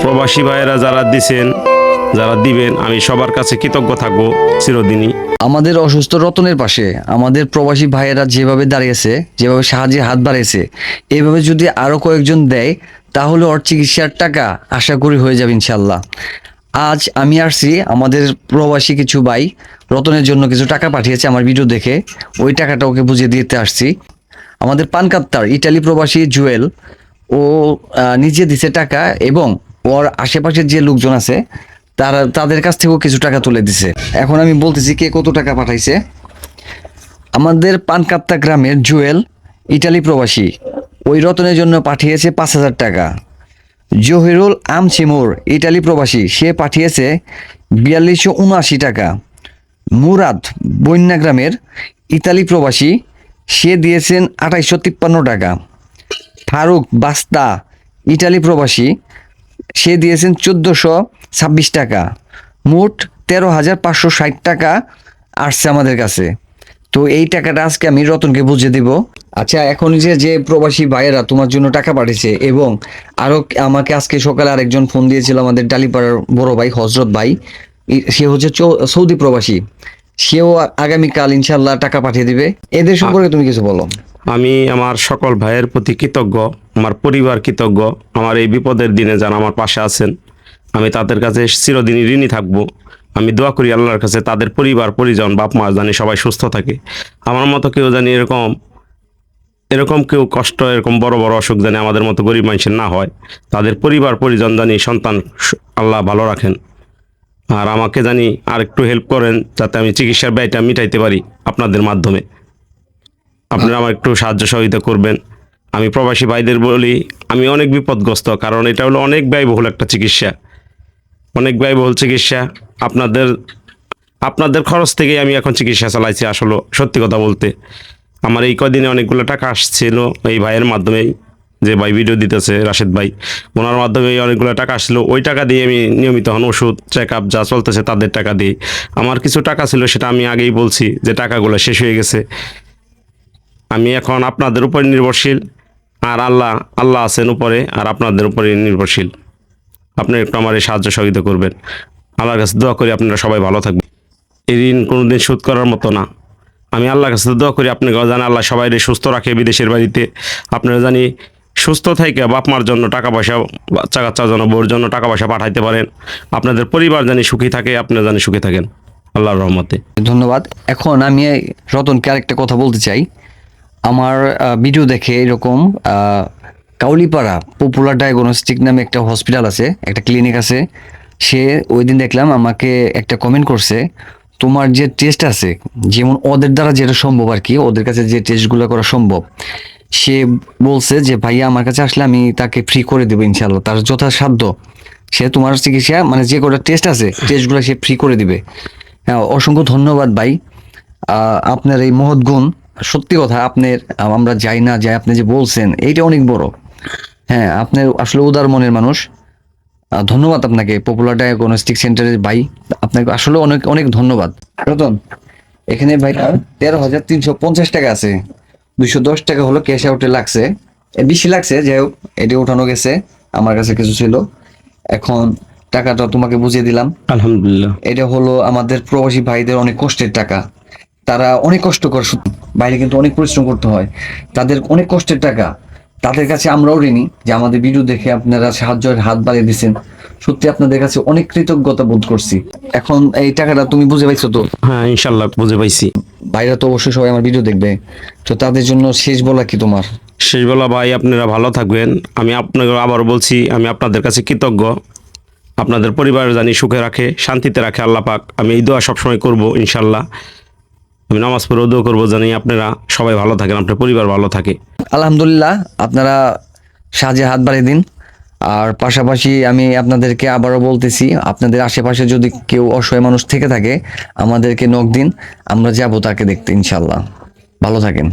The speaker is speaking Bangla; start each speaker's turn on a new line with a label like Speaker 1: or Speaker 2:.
Speaker 1: প্রবাসী ভাইয়েরা যারা দিছেন, যারা দিবেন, আমি সবার কাছে কৃতজ্ঞ থাকবো চিরদিনই।
Speaker 2: আমাদের অসুস্থ রতনের পাশে আমাদের প্রবাসী ভাইয়েরা যেভাবে দাঁড়িয়েছে, যেভাবে সাহায্যে হাত বাড়িয়েছে, এইভাবে যদি আরো কয়েকজন দেয় তাহলে ওর চিকিৎসার টাকা আশা করি হয়ে যাবে ইনশাল্লাহ। আজ আমি আসছি, আমাদের প্রবাসী কিছু ভাই রতনের জন্য কিছু টাকা পাঠিয়েছে আমার ভিডিও দেখে, ওই টাকাটা ওকে বুঝিয়ে দিতে আসছি। আমাদের পানকাত্তার ইটালি প্রবাসী জুয়েল, ও নিজে দিছে টাকা এবং ওর আশেপাশের যে লোকজন আছে তাদের কাছ থেকেও কিছু টাকা তুলে দিছে। এখন আমি বলতেছি কে কত টাকা পাঠাইছে। আমাদের পানকাত্তা গ্রামের জুয়েল ইটালি প্রবাসী, ওই রতনের জন্য পাঠিয়েছে 5,000 টাকা। জহিরুল আমছিমুর ইটালি প্রবাসী, সে পাঠিয়েছে 4279 টাকা। মুরাদ বন্যা গ্রামের ইতালি প্রবাসী, সে দিয়েছেন 2853 টাকা। ফারুক বাস্তা ইটালি প্রবাসী, সে দিয়েছেন 1426 টাকা। মোট 13,560 টাকা আসছে আমাদের কাছে। তো এই টাকাটা আজকে আমি রতনকে বুঝিয়ে দিব। আচ্ছা, এখন যে প্রবাসী ভাইয়েরা তোমার জন্য টাকা পাঠিয়েছে, এবং আরো আমাকে আজকে সকালে আরেকজন ফোন দিয়েছিল, আমাদের ডালিপাড়ার বড় ভাই হজরত ভাই, সে হচ্ছে সৌদি প্রবাসী, সেও আগামীকাল ইনশাল্লাহ টাকা পাঠিয়ে দিবে। এদের সম্পর্কে তুমি কিছু বলো।
Speaker 1: আমি আমার সকল ভাইয়ের প্রতি কৃতজ্ঞ, আমার পরিবার কৃতজ্ঞ। আমার এই বিপদের দিনে যারা আমার পাশে আছেন, আমি তাদের কাছে চিরদিনই ঋণী থাকবো। আমি দোয়া করি আল্লাহর কাছে তাদের পরিবার পরিজন, বাপ মা জানি সবাই সুস্থ থাকে। আমার মতো কেউ জানি এরকম কেউ কষ্ট, এরকম বড় বড় অসুখ জানি আমাদের মতো গরিব মানুষের না হয়। তাদের পরিবার পরিজন জানি, সন্তান আল্লাহ ভালো রাখেন। আর আমাকে জানি আর একটু হেল্প করেন, যাতে আমি চিকিৎসার ব্যয়টা মিটাইতে পারি আপনাদের মাধ্যমে। আপনারা আমার একটু সাহায্য সহযোগিতা করবেন। আমি প্রবাসী ভাইদের বলি, আমি অনেক বিপদগ্রস্ত, কারণ এটা হলো অনেক ব্যয়বহুল একটা চিকিৎসা, অনেক ব্যয়বহুল চিকিৎসা। আপনাদের খরচ থেকেই আমি এখন চিকিৎসা চালাইছি। আসলে সত্যি কথা বলতে, আমার এই কদিনে অনেকগুলো টাকা আসছিল এই ভাইয়ের মাধ্যমেই, যে ভাই ভিডিও দিতেছে রাশেদ ভাই, ওনার মাধ্যমে অনেকগুলো টাকা আসলো। ওই টাকা দিয়ে আমি নিয়মিত হন ওষুধ চেক আপ যা চলতেছে তাদের টাকা দিই। আমার কিছু টাকা ছিল, সেটা আমি আগেই বলছি যে টাকাগুলো শেষ হয়ে গেছে। আমি এখন আপনাদের উপর নির্ভরশীল, আর আল্লাহ আছেন উপরে, আর আপনাদের উপরে নির্ভরশীল। আপনি একটু আমার এই সাহায্য সহযোগিতা করবেন। আল্লাহর কাছে দোয়া করি আপনারা সবাই ভালো থাকবেন। এই ঋণ কোনোদিন শোধ করার মতো না। আমি আল্লাহর কাছে দোয়া করি আপনাকে জানি আল্লাহ সবাই সুস্থ রাখে বিদেশের বাড়িতে। আপনারা জানি সুস্থ থেকে বাপ মার জন্য টাকা পয়সা, বাচ্চা কাচ্চার জন্য, বউর জন্য টাকা পয়সা পাঠাইতে পারেন। আপনাদের পরিবার জানি সুখী থাকে, আপনারা জানি সুখী থাকেন আল্লাহর রহমতে।
Speaker 2: ধন্যবাদ। এখন আমি রতনকে আরেকটা কথা বলতে চাই। আমার ভিডিও দেখে এরকম কাউলিপাড়া পপুলার ডায়াগনস্টিক নামে একটা হসপিটাল আছে, একটা ক্লিনিক আছে, সে ওই দিন দেখলাম আমাকে একটা কমেন্ট করছে, তোমার যে টেস্ট আছে, যেমন ওদের দ্বারা যেটা সম্ভব আর কি, ওদের কাছে যে টেস্টগুলো করা সম্ভব, সে বলছে যে ভাইয়া আমার কাছে আসলে আমি তাকে ফ্রি করে দেবো ইনশাল্লাহ, তার যথাসাধ্য সে তোমার চিকিৎসা, মানে যে কটা টেস্ট আছে টেস্টগুলো সে ফ্রি করে দিবে। হ্যাঁ, অসংখ্য ধন্যবাদ ভাই। আপনার এই মহৎ গুণ, সত্যি কথা, আপনার আমরা যাই না যাই, আপনি যে বলছেন এইটা অনেক বড়। হ্যাঁ, আপনি আসলে উদার মনের মানুষ। ধন্যবাদ আপনাকে, পপুলার ডায়াগনস্টিক সেন্টারের ভাই, আপনাকে আসলে অনেক অনেক ধন্যবাদ। রতন, এখানে ভাই 13,350 টাকা আছে, 210 টাকা হলো ক্যাশ আউটে লাগছে, বেশি লাগছে, যাই হোক এটা উঠানো গেছে, আমার কাছে কিছু ছিল। এখন টাকাটা তোমাকে বুঝিয়ে দিলাম।
Speaker 1: আলহামদুলিল্লাহ।
Speaker 2: এটা হলো আমাদের প্রবাসী ভাইদের অনেক কষ্টের টাকা, তারা অনেক কষ্ট করে, বাইরে কিন্তু অনেক পরিশ্রম করতে হয়, তাদের অনেক কষ্টের টাকা। তাদের কাছে আমরাও ঋণী যে আমাদের ভিডিও দেখে আপনারা সাহায্যের হাত বাড়িয়ে দিচ্ছেন। সত্যি আপনাদের কাছে অনেক কৃতজ্ঞতা বোধ করছি। এখন এই টাকাটা তুমি বুঝে পাইছো তো?
Speaker 1: হ্যাঁ, ইনশাল্লাহ বুঝে পাইছি।
Speaker 2: বাইরে তো অবশ্যই সবাই আমার ভিডিও দেখবে, তো তাদের জন্য শেষ বলা কি তোমার?
Speaker 1: শেষবেলা ভাই, আপনারা ভালো থাকবেন। আমি আপনাকে আবারও বলছি, আমি আপনাদের কাছে কৃতজ্ঞ। আপনাদের পরিবার জানি সুখে রাখে, শান্তিতে রাখে আল্লাহ পাক। আমি এই দোয়া সবসময় করব ইনশাল্লাহ। আমি নামাজ পড়েও দোয়া করবো জানি আপনারা সবাই ভালো থাকেন, আপনার পরিবার ভালো থাকে।
Speaker 2: আলহামদুলিল্লাহ, আপনারা সাহায্যে হাত বাড়িয়ে দিন। আর পাশাপাশি আমি আপনাদেরকে আবারও বলতেছি, আপনাদের আশেপাশে যদি কেউ অসহায় মানুষ থেকে থাকে আমাদেরকে নক দিন, আমরা যাবো তাকে দেখতে ইনশাল্লাহ। ভালো থাকেন।